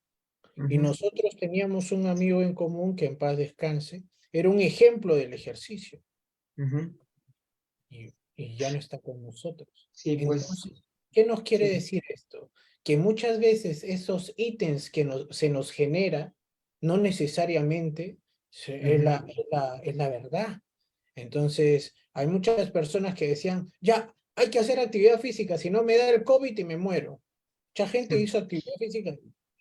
Y Ujú, nosotros teníamos un amigo en común que en paz descanse, era un ejemplo del ejercicio. ujú. Y ya no está con nosotros. Sí, pues, Entonces, ¿qué nos quiere sí. decir esto? Que muchas veces esos ítems que se nos genera no necesariamente Ujú. es la verdad. Entonces, hay muchas personas que decían, ya, hay que hacer actividad física, si no me da el COVID y me muero. Mucha gente Sí. hizo actividad física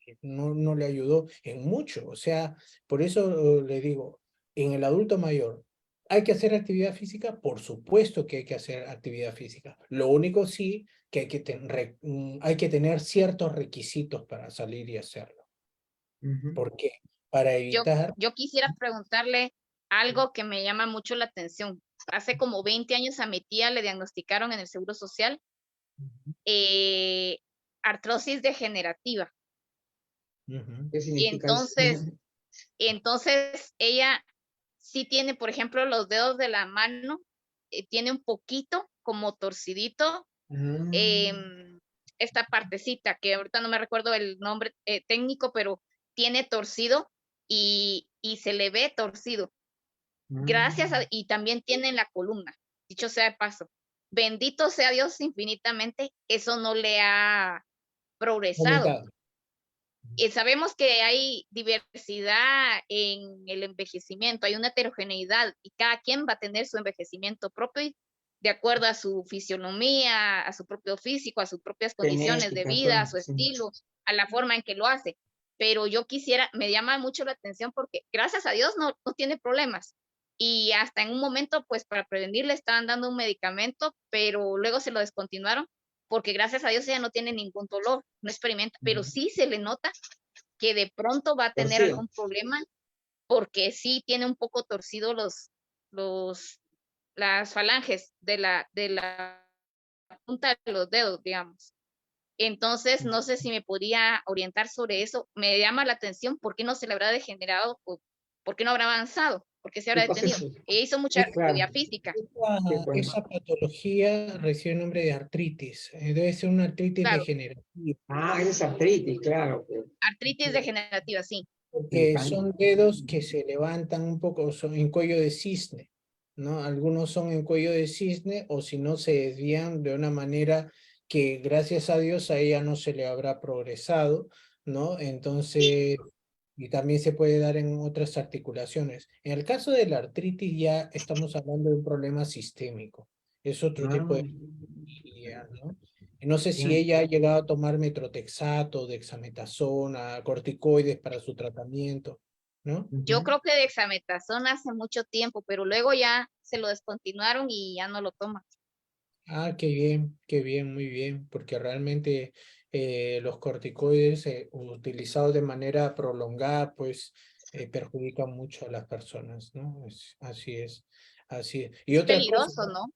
y no le ayudó en mucho. O sea, por eso le digo, en el adulto mayor, ¿hay que hacer actividad física? Por supuesto que hay que hacer actividad física. Lo único sí que hay que tener ciertos requisitos para salir y hacerlo. Ujú. ¿Por qué? Para Yo, evitar. yo quisiera preguntarle algo que me llama mucho la atención. Hace como 20 años a mi tía le diagnosticaron en el Seguro Social eh, artrosis degenerativa. Ujú, ¿Qué Y significa eso? entonces ella sí tiene, por ejemplo, los dedos de la mano, tiene un poquito como torcidito Ah, em, esta partecita, que ahorita no me recuerdo el nombre técnico, pero tiene torcido y se le ve torcido. ah. Y también tiene en la columna, dicho sea de paso. Bendito sea Dios infinitamente, eso no le ha progresado. aumentado. Sabemos que hay diversidad en el envejecimiento, hay una heterogeneidad y cada quien va a tener su envejecimiento propio de acuerdo a su fisionomía, a su propio físico, a sus propias condiciones de Genética, vida, a todo, su sí. estilo, a la forma en que lo hace. Pero yo quisiera, me llama mucho la atención porque gracias a Dios no tiene problemas. Y hasta en un momento, pues para prevenir le estaban dando un medicamento, pero luego se lo descontinuaron porque gracias a Dios ella no tiene ningún dolor, no experimenta, pero sí se le nota que de pronto va a tener Torcido. algún problema porque sí tiene un poco torcido los, las falanges de la punta de los dedos, digamos. Entonces, no sé si me podría orientar sobre eso. Me llama la atención por qué no se le habrá degenerado o por qué no habrá avanzado, por qué se Sí, habrá pues detenido. eso. Ella hizo mucha Sí, claro. actividad física, Sí, Esa, pues. esa patología recibe el nombre de artritis. Debe ser una artritis claro, degenerativa, Ah, esa es artritis, claro. Pues. artritis degenerativa, sí, porque Sí, son dedos que se levantan un poco, son en cuello de cisne, ¿no? Algunos son en cuello de cisne o si no se desvían de una manera que gracias a Dios a ella no se le habrá progresado, ¿no? Entonces, y también se puede dar en otras articulaciones. En el caso de la artritis ya estamos hablando de un problema sistémico, es otro tipo de ah, patología, ¿no? No sé si ya. ella ha llegado a tomar metrotexato, dexametasona, corticoides para su tratamiento. ¿no? Yo creo que dexametasona hace mucho tiempo, pero luego ya se lo descontinuaron y ya no lo toman. Ah, qué bien, muy bien, porque realmente los corticoides utilizados de manera prolongada, pues perjudican mucho a las personas, ¿no? Así es, así es. Y Es otra cosa, peligroso, ¿no?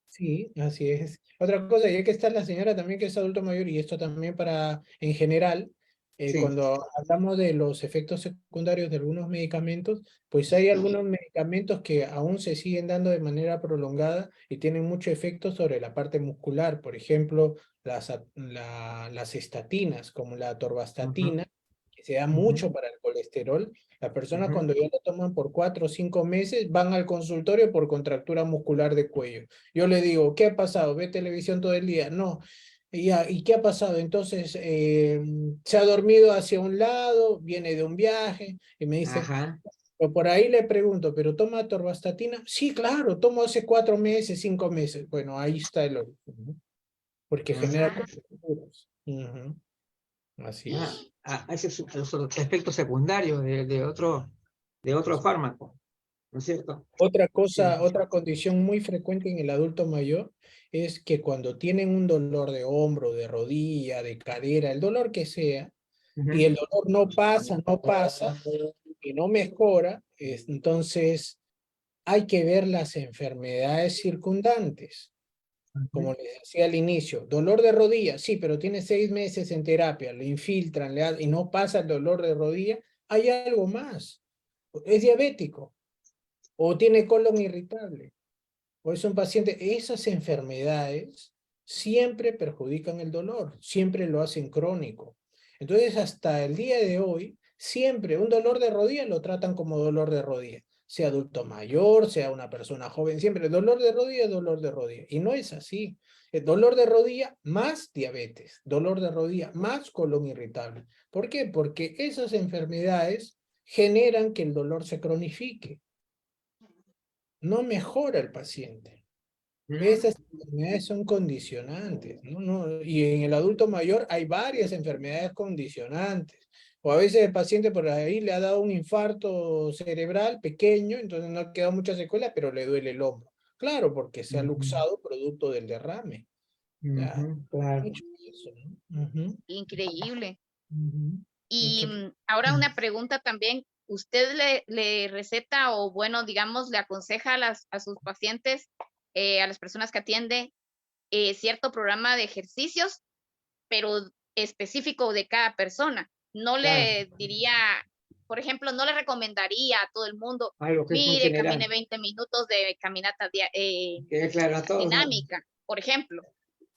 sí, así es. Otra cosa, ya que está la señora también que es adulto mayor, y esto también para, en general, Sí. cuando hablamos de los efectos secundarios de algunos medicamentos, pues hay algunos medicamentos que aún se siguen dando de manera prolongada y tienen mucho efecto sobre la parte muscular. Por ejemplo, las estatinas, como la Ujú, atorvastatina, que se da ujú, mucho para el colesterol. Las personas ujú. cuando ya lo toman por 4 o 5 meses van al consultorio por contractura muscular de cuello. Yo le digo, ¿qué ha pasado? ¿Ve televisión todo el día? No. ¿Y qué ha pasado? Entonces, se ha dormido hacia un lado, viene de un viaje, y me dice, Ajá. o por ahí le pregunto, ¿pero toma atorvastatina? Sí, claro, tomo hace 4 meses, 5 meses. Bueno, ahí está el origen, ¿no? Porque genera Ah, contracturas. Ujú, así ah, es. ese es los efectos secundarios de otro fármaco, ¿no es cierto? Otra Sí. cosa, otra condición muy frecuente en el adulto mayor es que cuando tienen un dolor de hombro, de rodilla, de cadera, el dolor que sea, y Ujú. el dolor no pasa y no mejora, entonces hay que ver las enfermedades circundantes. Ujú. Como les decía al inicio, dolor de rodilla, sí, pero tiene 6 meses en terapia, le infiltran y no pasa el dolor de rodilla, hay algo más. Es diabético o tiene colon irritable o es un paciente, esas enfermedades siempre perjudican el dolor, siempre lo hacen crónico. Entonces, hasta el día de hoy, siempre un dolor de rodilla lo tratan como dolor de rodilla, sea adulto mayor, sea una persona joven, siempre dolor de rodilla, dolor de rodilla. Y no es así. El dolor de rodilla más diabetes, dolor de rodilla más colon irritable. ¿Por qué? Porque esas enfermedades generan que el dolor se cronifique. No mejora el paciente. Mm. Esas enfermedades son condicionantes, ¿no? Y en el adulto mayor hay varias enfermedades condicionantes. O a veces el paciente por ahí le ha dado un infarto cerebral pequeño, entonces no ha quedado mucha secuela, pero le duele el hombro. Claro, porque se ha Ujú, luxado producto del derrame. Ya, ujú, claro. mucho de eso, ¿no? Ujú, Increíble. ujú. Y Mucho. ahora una pregunta también. ¿Usted le receta o, bueno, digamos, le aconseja a sus pacientes, a las personas que atiende, cierto programa de ejercicios, pero específico de cada persona? No Claro, le diría, por ejemplo, no le recomendaría a todo el mundo, algo que es muy mire, camine general, 20 minutos de caminata que claro, a todos, ¿no? dinámica, por ejemplo.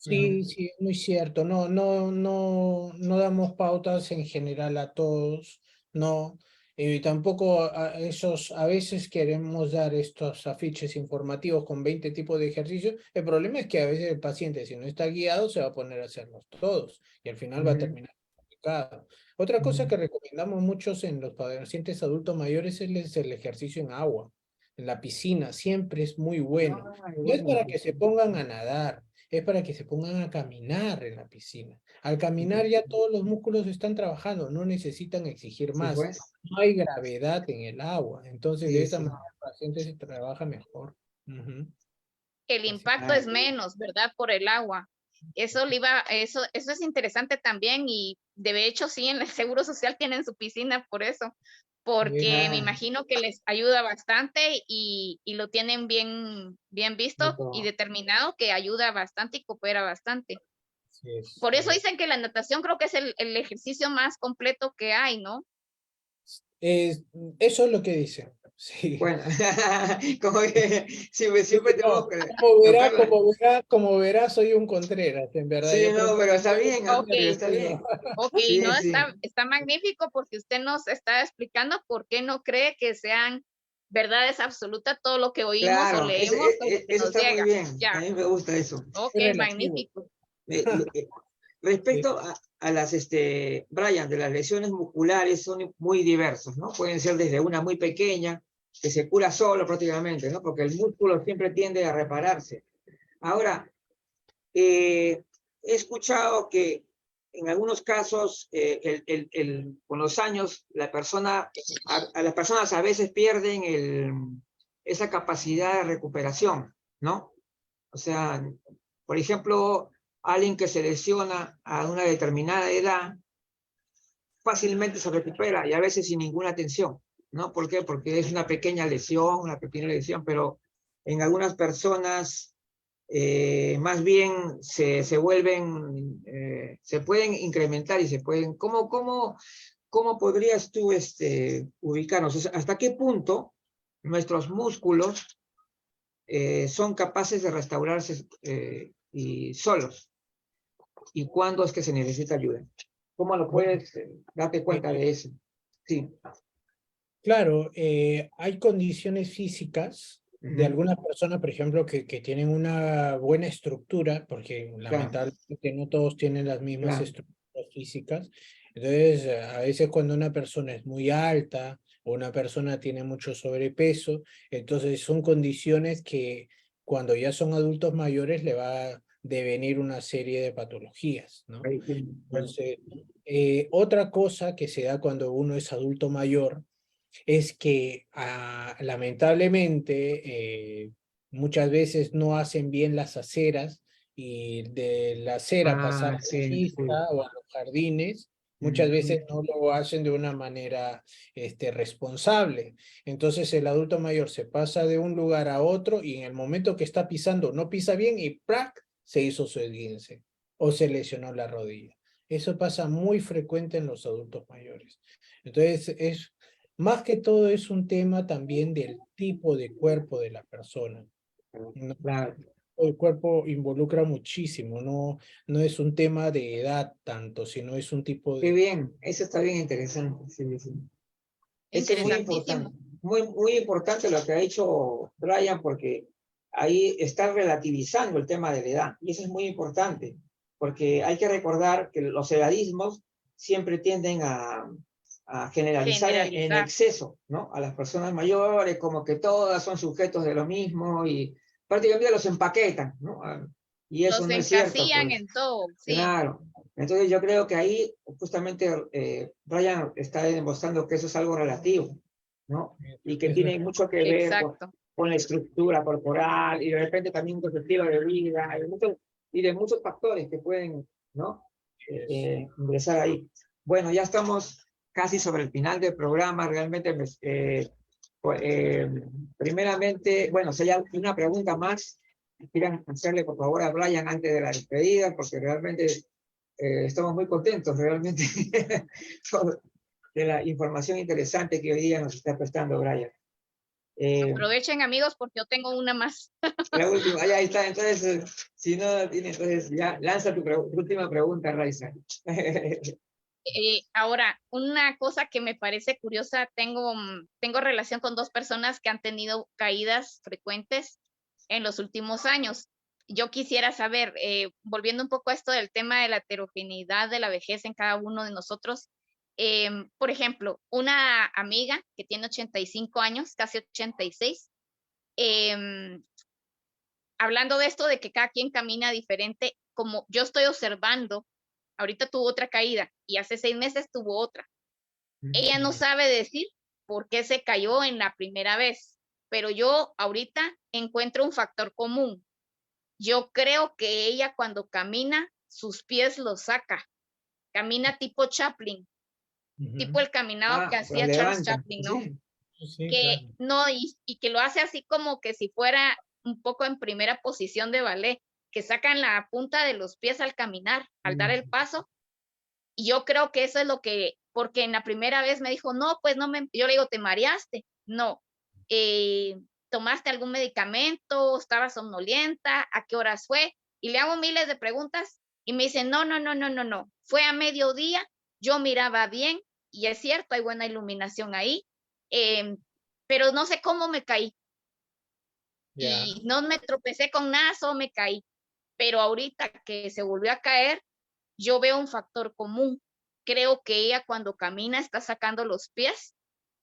Ujú, Sí, sí, muy cierto. No damos pautas en general a todos, no. Y tampoco a veces queremos dar estos afiches informativos con 20 tipos de ejercicios. El problema es que a veces el paciente, si no está guiado, se va a poner a hacerlos todos y al final va a ujú, terminar complicado. Otra cosa ujú. que recomendamos muchos en los pacientes adultos mayores es el ejercicio en agua, en la piscina, siempre es muy bueno. Ay, No es bueno, para que se pongan a nadar, es para que se pongan a caminar en la piscina. Al caminar ujú. ya todos los músculos están trabajando, no necesitan exigir Sí, más. pues, No hay gravedad en el agua, entonces de sí, esa sí. manera el paciente se trabaja mejor. Ujú. El Así. impacto Ah, es menos, ¿verdad? Por el agua. Eso es interesante también y de hecho sí, en el Seguro Social tienen su piscina por eso, porque me ah, imagino que les ayuda bastante y lo tienen bien de visto y todo. determinado que ayuda bastante y coopera bastante. Así es, Por eso correcto. dicen que la natación creo que es el ejercicio más completo que hay, ¿no? Es- Eso es lo que dicen. Sí. Bueno, como que siempre, Sí, siempre tenemos no, que tocarla. como verá, soy un Contreras, en verdad. Sí, Yo no, prefiero pero está bien, ¿ah? Ok, Pero está pero bien. ok, Sí, no, sí. está magnífico porque usted nos está explicando por qué no cree que sean verdades absolutas todo lo que oímos o Claro, leemos o lo que eso nos está muy llega. bien. A Ya, mí me gusta eso. ok, es relativo. magnífico. Eh, le- eh, Sí, Respecto a las, Brian, de las lesiones musculares son muy diversos, ¿no? Pueden ser desde una muy pequeña, que se cura solo prácticamente, ¿no? Porque el músculo siempre tiende a repararse. Ahora, he escuchado que en algunos casos, con los años, a las personas a veces pierden esa capacidad de recuperación, ¿no? O sea, por ejemplo, alguien que se lesiona a una determinada edad, fácilmente se recupera y a veces sin ninguna atención, ¿no? ¿Por qué? Porque es una pequeña lesión, pero en algunas personas más bien se vuelven, se pueden incrementar y se pueden, ¿cómo podrías tú ubicarnos? O sea, ¿hasta qué punto nuestros músculos son capaces de restaurarse y solos? ¿Y cuándo es que se necesita ayuda? ¿Cómo lo puedes darte cuenta de eso? Sí. Claro, hay condiciones físicas de Ujú. algunas personas, por ejemplo, que tienen una buena estructura, porque Claro, lamentablemente no todos tienen las mismas claro. estructuras físicas. Entonces, a veces cuando una persona es muy alta o una persona tiene mucho sobrepeso, entonces son condiciones que cuando ya son adultos mayores le va a devenir una serie de patologías, ¿no? Ahí, sí, bueno. Entonces, otra cosa que se da cuando uno es adulto mayor es que lamentablemente muchas veces no hacen bien las aceras y de la acera pasar a la Sí, sí. pista o a los jardines, muchas Ujú. veces no lo hacen de una manera responsable. Entonces el adulto mayor se pasa de un lugar a otro y en el momento que está pisando no pisa bien y ¡prac! Se hizo su esguince o se lesionó la rodilla. Eso pasa muy frecuente en los adultos mayores. Entonces más que todo es un tema también del tipo de cuerpo de la persona, ¿no? Claro. El cuerpo involucra muchísimo, no es un tema de edad tanto, sino es un tipo Qué de... bien, eso está bien interesante. Sí, sí. Eso es muy Interesantísimo. importante. Muy importante lo que ha hecho Brian, porque ahí está relativizando el tema de la edad. Y eso es muy importante, porque hay que recordar que los edadismos siempre tienden a generalizar en Generalizar. exceso, ¿no? A las personas mayores, como que todas son sujetos de lo mismo y prácticamente los empaquetan, ¿no? Y eso Los no es cierto, encasillan pues. en todo, sí. Claro. Entonces yo creo que ahí justamente Brian está demostrando que eso es algo relativo, ¿no? Y que Eso tiene es- mucho que ver Exacto. con la estructura corporal y de repente también con su estilo de vida y de muchos factores que pueden, ¿no? Ingresar ahí. Bueno, ya estamos casi sobre el final del programa. Realmente, pues, primeramente, bueno, si hay una pregunta más, quieran hacerle por favor a Brian antes de la despedida, porque realmente estamos muy contentos, realmente, de la información interesante que hoy día nos está prestando Brian. Aprovechen, amigos, porque yo tengo una más. La última, ya está, entonces, si no la tiene, entonces ya lanza tu última pregunta, Raiza. Ahora, una cosa que me parece curiosa, tengo relación con dos personas que han tenido caídas frecuentes en los últimos años. Yo quisiera saber, volviendo un poco a esto del tema de la heterogeneidad de la vejez en cada uno de nosotros, por ejemplo, una amiga que tiene 85 años, casi 86, hablando de esto de que cada quien camina diferente, como yo estoy observando, ahorita tuvo otra caída y hace 6 meses tuvo otra. Ella no sabe decir por qué se cayó en la primera vez, pero yo ahorita encuentro un factor común. Yo creo que ella cuando camina, sus pies los saca. Camina tipo Chaplin, tipo el caminado que Lo hacía Charles levanta, Chaplin, ¿no? sí. Sí, Que claro. no, y que lo hace así como que si fuera un poco en primera posición de ballet, que sacan la punta de los pies al caminar, al dar el paso. Y yo creo que eso es lo que, porque en la primera vez me dijo, no, pues no me, yo le digo, ¿te mareaste? No. ¿Tomaste algún medicamento? ¿Estabas somnolienta? ¿A qué horas fue? Y le hago miles de preguntas y me dice, no. Fue a mediodía, yo miraba bien y es cierto, hay buena iluminación ahí, pero no sé cómo me caí Ya. y no me tropecé con nada, solo me caí. Pero ahorita que se volvió a caer, yo veo un factor común. Creo que ella cuando camina está sacando los pies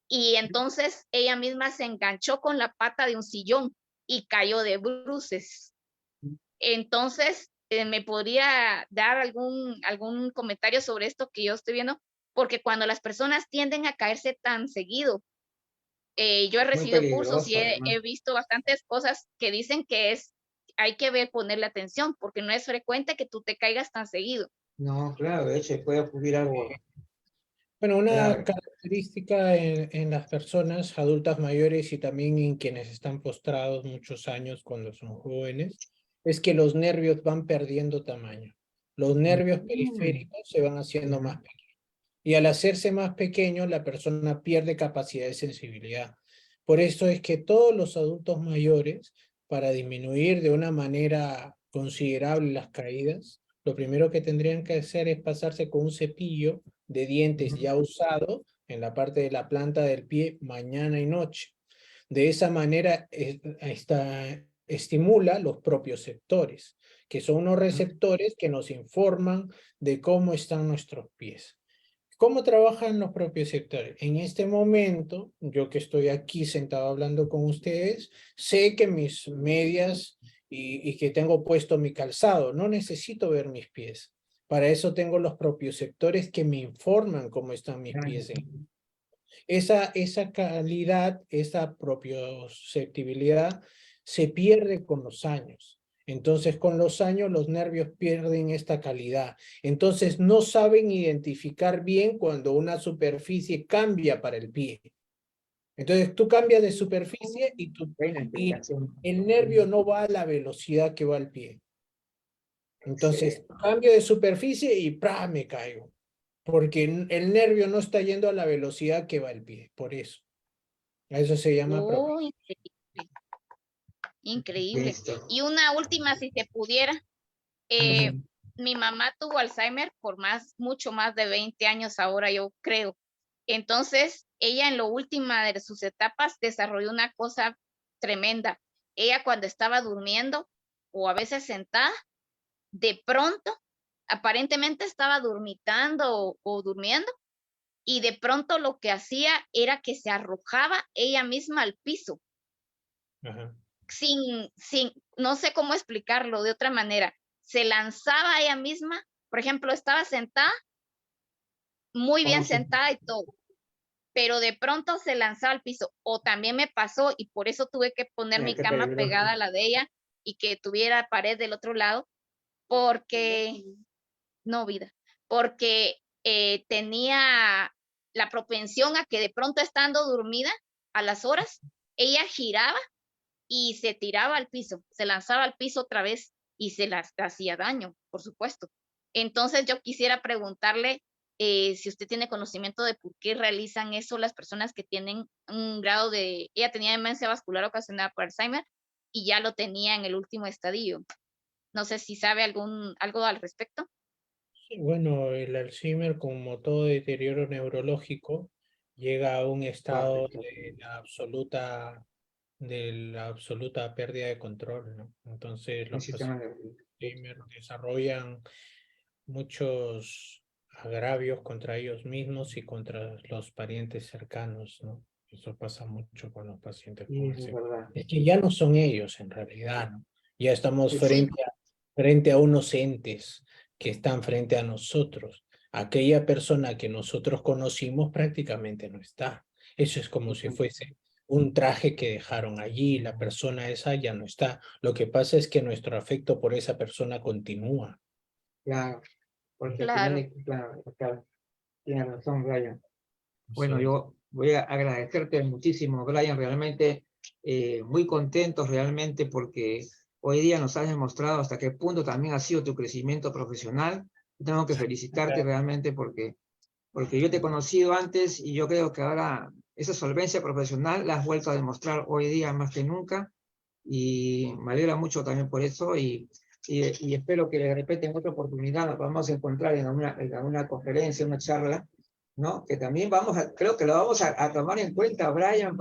y entonces ella misma se enganchó con la pata de un sillón y cayó de bruces. Entonces, ¿Me podría dar algún comentario sobre esto que yo estoy viendo? Porque cuando las personas tienden a caerse tan seguido, yo he Muy recibido cursos y peligroso, además. he visto bastantes cosas que dicen que hay que ponerle atención, porque no es frecuente que tú te caigas tan seguido. No, claro, de hecho puede ocurrir algo Bueno, una grave. característica en las personas adultas mayores y también en quienes están postrados muchos años cuando son jóvenes, es que los nervios van perdiendo tamaño. Los nervios periféricos se van haciendo más pequeños. Y al hacerse más pequeños, la persona pierde capacidad de sensibilidad. Por eso es que todos los adultos mayores, para disminuir de una manera considerable las caídas, lo primero que tendrían que hacer es pasarse con un cepillo de dientes ya usado en la parte de la planta del pie mañana y noche. De esa manera estimula los propioceptores, que son unos receptores que nos informan de cómo están nuestros pies. ¿Cómo trabajan los propioceptores? En este momento, yo que estoy aquí sentado hablando con ustedes, sé que mis medias y que tengo puesto mi calzado, no necesito ver mis pies. Para eso tengo los propioceptores que me informan cómo están mis pies. Esa calidad, esa propioceptibilidad se pierde con los años. Entonces, con los años, los nervios pierden esta calidad. Entonces, no saben identificar bien cuando una superficie cambia para el pie. Entonces, tú cambias de superficie y el nervio no va a la velocidad que va el pie. Entonces, cambio de superficie y ¡pra! Me caigo. Porque el nervio no está yendo a la velocidad que va el pie, por eso. A eso se llama propio. Oh, increíble. Listo. Y una última, si se pudiera. Mi mamá tuvo Alzheimer por mucho más de 20 años ahora, yo creo. Entonces, ella en lo última de sus etapas desarrolló una cosa tremenda. Ella cuando estaba durmiendo o a veces sentada, de pronto, aparentemente estaba dormitando o durmiendo, y de pronto lo que hacía era que se arrojaba ella misma al piso, Ajá. no sé cómo explicarlo de otra manera. Se lanzaba ella misma, por ejemplo, estaba sentada, muy bien sentada y todo, pero de pronto se lanzaba al piso. O también me pasó, y por eso tuve que poner mi Qué cama peligroso. pegada a la de ella y que tuviera pared del otro lado, porque porque tenía la propensión a que de pronto estando dormida a las horas, ella giraba y se tiraba al piso, se lanzaba al piso otra vez y se las hacía daño, por supuesto. Entonces yo quisiera preguntarle si usted tiene conocimiento de por qué realizan eso las personas que tienen un grado de, ella tenía demencia vascular ocasionada por Alzheimer y ya lo tenía en el último estadio. No sé si sabe algo al respecto. Sí, bueno, el Alzheimer, como todo deterioro neurológico, llega a un estado Correcto. de la absoluta pérdida de control, ¿no? Entonces, El los sistema pacientes nervioso. de Alzheimer desarrollan muchos agravios contra ellos mismos y contra los parientes cercanos, ¿no? Eso pasa mucho con los pacientes Sí, con eso es Alzheimer. verdad. Es que ya no son ellos en realidad, ¿no? Ya estamos Sí, sí. frente a unos entes que están frente a nosotros. Aquella persona que nosotros conocimos prácticamente no está. Eso es como si fuese un traje que dejaron allí, la persona esa ya no está. Lo que pasa es que nuestro afecto por esa persona continúa. Claro, porque al Claro. final, claro, tiene razón, Brian. Bueno, Sí. yo voy a agradecerte muchísimo, Brian, realmente muy contentos realmente porque hoy día nos has demostrado hasta qué punto también ha sido tu crecimiento profesional. Tengo que felicitarte realmente porque yo te he conocido antes y yo creo que ahora esa solvencia profesional la has vuelto a demostrar hoy día más que nunca y me alegra mucho también por eso y espero que de repente en otra oportunidad nos vamos a encontrar en alguna conferencia, una charla, ¿no? Que también creo que lo vamos a tomar en cuenta, Brian,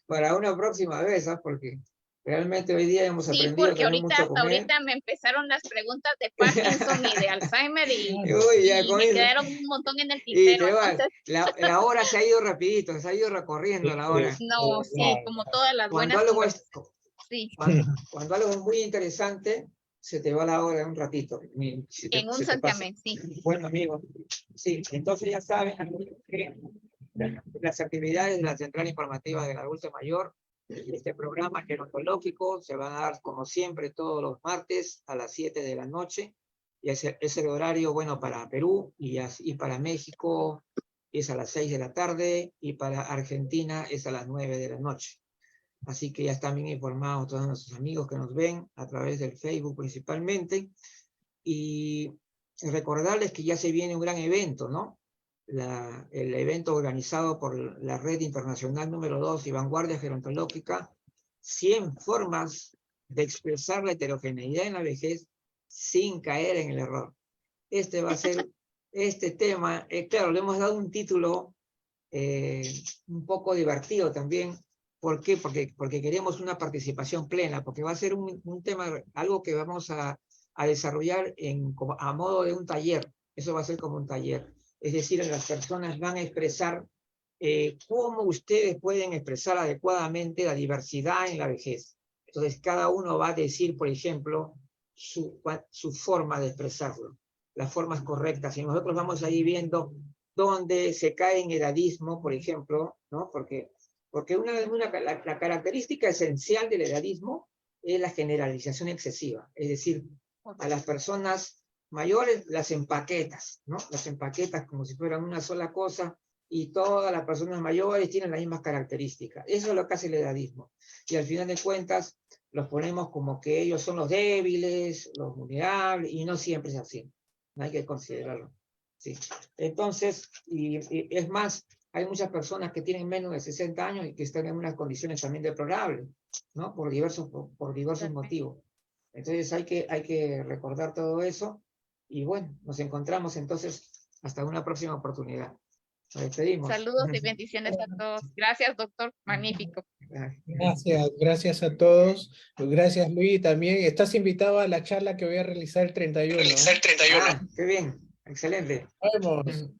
para una próxima vez, ¿sabes? Porque realmente hoy día hemos Sí, aprendido porque también mucho hasta con él. ahorita me empezaron las preguntas de Parkinson y de Alzheimer Uy, ya y con me eso. quedaron un montón en el Y tintero. te va, Entonces, la hora se ha ido rapidito, se ha ido recorriendo la hora. no, sí, como todas las Cuando buenas algo es, conversaciones. Sí, cuando algo es muy interesante, se te va la hora en un ratito. En un santiamén, sí. Bueno, amigo, sí, entonces ya saben que las actividades de la Central Informativa del Adulto Mayor, este programa gerontológico se va a dar como siempre todos los martes a las 7 de la noche, y es el horario bueno para Perú y para México es a las 6 de la tarde y para Argentina es a las 9 de la noche. Así que ya están bien informados todos nuestros amigos que nos ven a través del Facebook principalmente. Y recordarles que ya se viene un gran evento, ¿no? El evento organizado por la Red Internacional número 2 y Vanguardia Gerontológica, 100 formas de expresar la heterogeneidad en la vejez sin caer en el error. Este va a ser, este tema, claro, le hemos dado un título un poco divertido también. ¿Por qué? Porque queremos una participación plena, porque va a ser un tema, algo que vamos a desarrollar a modo de un taller. Eso va a ser como un taller. Es decir, las personas van a expresar cómo ustedes pueden expresar adecuadamente la diversidad en la vejez. Entonces, cada uno va a decir, por ejemplo, su forma de expresarlo, las formas correctas. Y nosotros vamos a ir viendo dónde se cae en edadismo, por ejemplo, ¿no? Porque la característica esencial del edadismo es la generalización excesiva. Es decir, a las personas mayores las empaquetas, ¿no? Las empaquetas como si fueran una sola cosa y todas las personas mayores tienen las mismas características. Eso es lo que hace el edadismo. Y al final de cuentas los ponemos como que ellos son los débiles, los vulnerables, y no siempre es así. No hay que considerarlo. Sí. Entonces, y es más, hay muchas personas que tienen menos de 60 años y que están en unas condiciones también deplorables, ¿no? Por diversos motivos. Entonces hay que recordar todo eso y bueno, nos encontramos entonces hasta una próxima oportunidad. Nos despedimos. Saludos y bendiciones a todos. Gracias, doctor. Magnífico. Gracias a todos. Gracias, Luis. También estás invitado a la charla que voy a realizar el 31. Qué bien, excelente. Nos vemos.